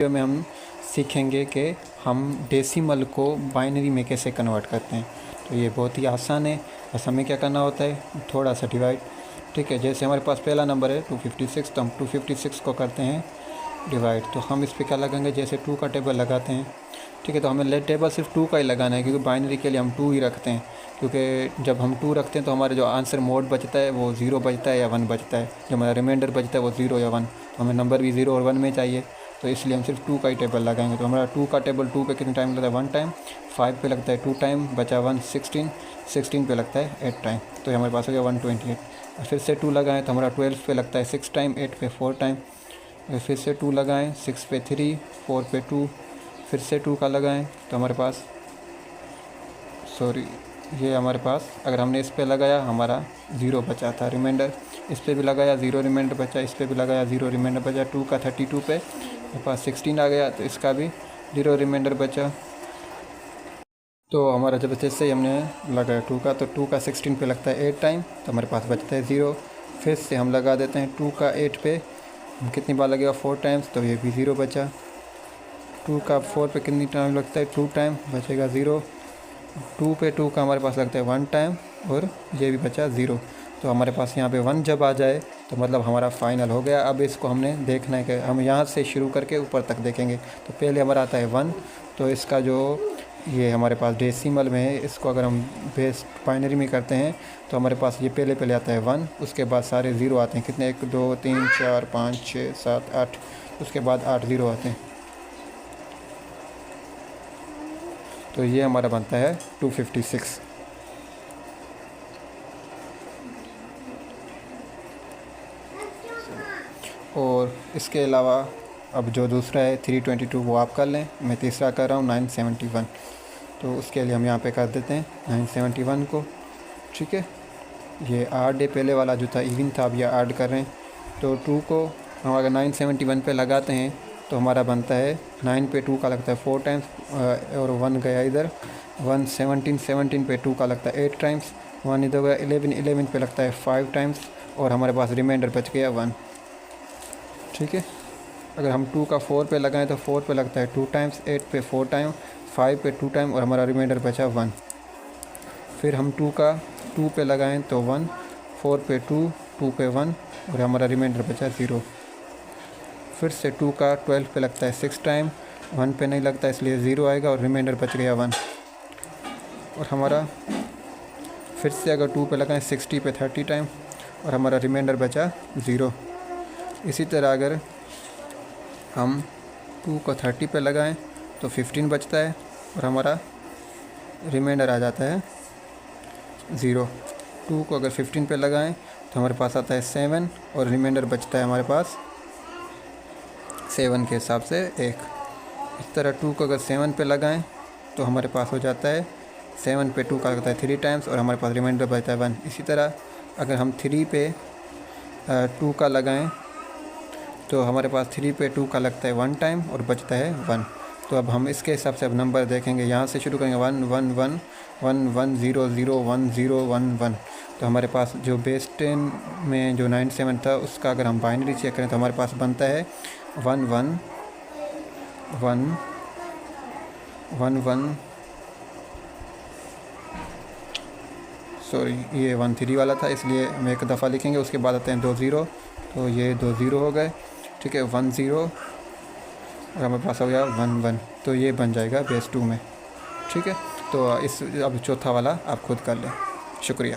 Video में हम सीखेंगे कि हम डेसिमल को बाइनरी में कैसे कन्वर्ट करते हैं। तो ये बहुत ही आसान है। बस हमें क्या करना होता है, थोड़ा सा डिवाइड। ठीक है, जैसे हमारे पास पहला नंबर है 256, तो हम 256 को करते हैं डिवाइड। तो हम इस पर क्या लगाएंगे, जैसे 2 का टेबल लगाते हैं। ठीक है, तो हमें टेबल सिर्फ 2 का ही लगाना है, क्योंकि बाइनरी के लिए हम 2 ही रखते हैं। क्योंकि जब हम 2 रखते हैं तो हमारे जो आंसर मोड बचता है वो 0 बचता है या 1 बचता है। जो हमारा रिमाइंडर बचता है वो 0 या 1। तो हमें नंबर भी 0 और 1 में चाहिए, तो इसलिए हम सिर्फ 2 का ही टेबल लगाएंगे। तो हमारा 2 का टेबल 2 पे कितने टाइम लगता है, 1 टाइम। 5 पे लगता है 2 टाइम, बचा 1 16 पे लगता है 8 टाइम। तो हमारे पास हो गया 128। और फिर से 2 लगाएं तो हमारा 12 पे लगता है 6 टाइम, 8 पे 4 टाइम। फिर से 2 लगाएं, 6 पे 3, 4 पे 2। फिर से 2 का लगाएं तो हमारे पास ये हमारे पास अगर हमने इस पे लगाया हमारा 0 बचा था रिमाइंडर। इस पे भी लगाया 0 रिमाइंडर बचा, इस पे भी लगाया 0 रिमाइंडर बचा। 2 का 32 पे मेरे पास 16 आ गया, तो इसका भी 0 रिमाइंडर बचा। तो हमारा जब जैसे ही हमने लगाया 2 का, तो 2 का 16 पे लगता है 8 टाइम, तो हमारे पास बचता है 0। फिर से हम लगा देते हैं 2 का 8 पे, कितनी बार लगेगा 4 टाइम्स, तो ये भी 0 बचा। 2 का 4 पे कितनी टाइम लगता है, 2 टाइम, बचेगा 0। 2 पे 2 का हमारे पास लगता है 1 टाइम, और ये भी बचा 0। तो हमारे पास यहाँ पे 1 जब आ जाए तो मतलब हमारा फाइनल हो गया। अब इसको हमने देखना है कि हम यहाँ से शुरू करके ऊपर तक देखेंगे। तो पहले हमारा आता है 1, तो इसका जो ये हमारे पास डेसिमल में है, इसको अगर हम बेस बाइनरी में करते हैं तो हमारे पास ये पहले आता है 1, उसके बाद सारे 0 आते हैं। कितने, 1 2 3 4 5 6 7 8, उसके बाद 8 0 आते हैं। तो ये हमारा बनता है 256। और इसके अलावा अब जो दूसरा है 322 वो आप कर लें, मैं तीसरा कर रहा हूँ 971। तो उसके लिए हम यहाँ पे कर देते हैं 971 को। ठीक है, ये आड पहले वाला जो था इवन था, अब ये ऐड कर रहे हैं। तो 2 को हम अगर 971 पे लगाते हैं तो हमारा बनता है 9 पे 2 का लगता है 4 टाइम्स, और 1 गया इधर। 1 17 पे 2 का लगता है 8 टाइम्स। 1 इधर गया 11 पे लगता है 5 टाइम्स, और हमारे पास रिमाइंडर बच गया 1। ठीक है, अगर हम 2 का 4 पे लगाएं तो 4 पे लगता है 2 टाइम्स, 8 पे 4 टाइम, 5 पे 2 टाइम, और हमारा रिमाइंडर बचा 1। फिर हम 2 का 2 पे लगाएं तो 1, 4 पे 2, 2 पे 1, और हमारा रिमाइंडर बचा 0। फिर से 2 का 12 पे लगता है 6 टाइम, 1 पे नहीं लगता इसलिए 0 आएगा, और रिमाइंडर बच गया 1। और हमारा फिर से अगर 2 पे लगाएं 60 पे 30 टाइम, और हमारा रिमाइंडर बचा 0। इसी तरह अगर हम 2 को 30 पे लगाएं तो 15 बचता है, और हमारा रिमाइंडर आ जाता है 0। 2 को अगर 15 पे लगाएं तो हमारे पास आता है 7, और रिमाइंडर बचता है हमारे पास 7 के हिसाब से 1। इस तरह 2 को अगर 7 पे लगाएं तो हमारे पास हो जाता है 7 पे 2 का लगता है 3 टाइम्स, और हमारे पास रिमाइंडर बचता है 1। इसी तरह अगर हम 3 पे 2 का लगाएं तो हमारे पास 3 पे 2 का लगता है 1 टाइम, और बचता है 1। तो अब हम इसके हिसाब से अब नंबर देखेंगे, यहाँ से शुरू करेंगे 1 1 1 1 1 0 0 1 0 1 1। तो हमारे पास जो बेस 10 में जो 97 था उसका अगर हम बाइनरी चेक करें तो हमारे पास बनता है 1 1 1 1 1, सॉरी ये 1 3 वाला था, इसलिए हम एक दफ़ा लिखेंगे, उसके बाद आते हैं 2 0। तो ये 2 0 हो गए। ठीक है, 1 0, और हमारे पास हो गया 1 1। तो ये बन जाएगा बेस 2 में। ठीक है, तो इस अब चौथा वाला आप खुद कर लें। शुक्रिया।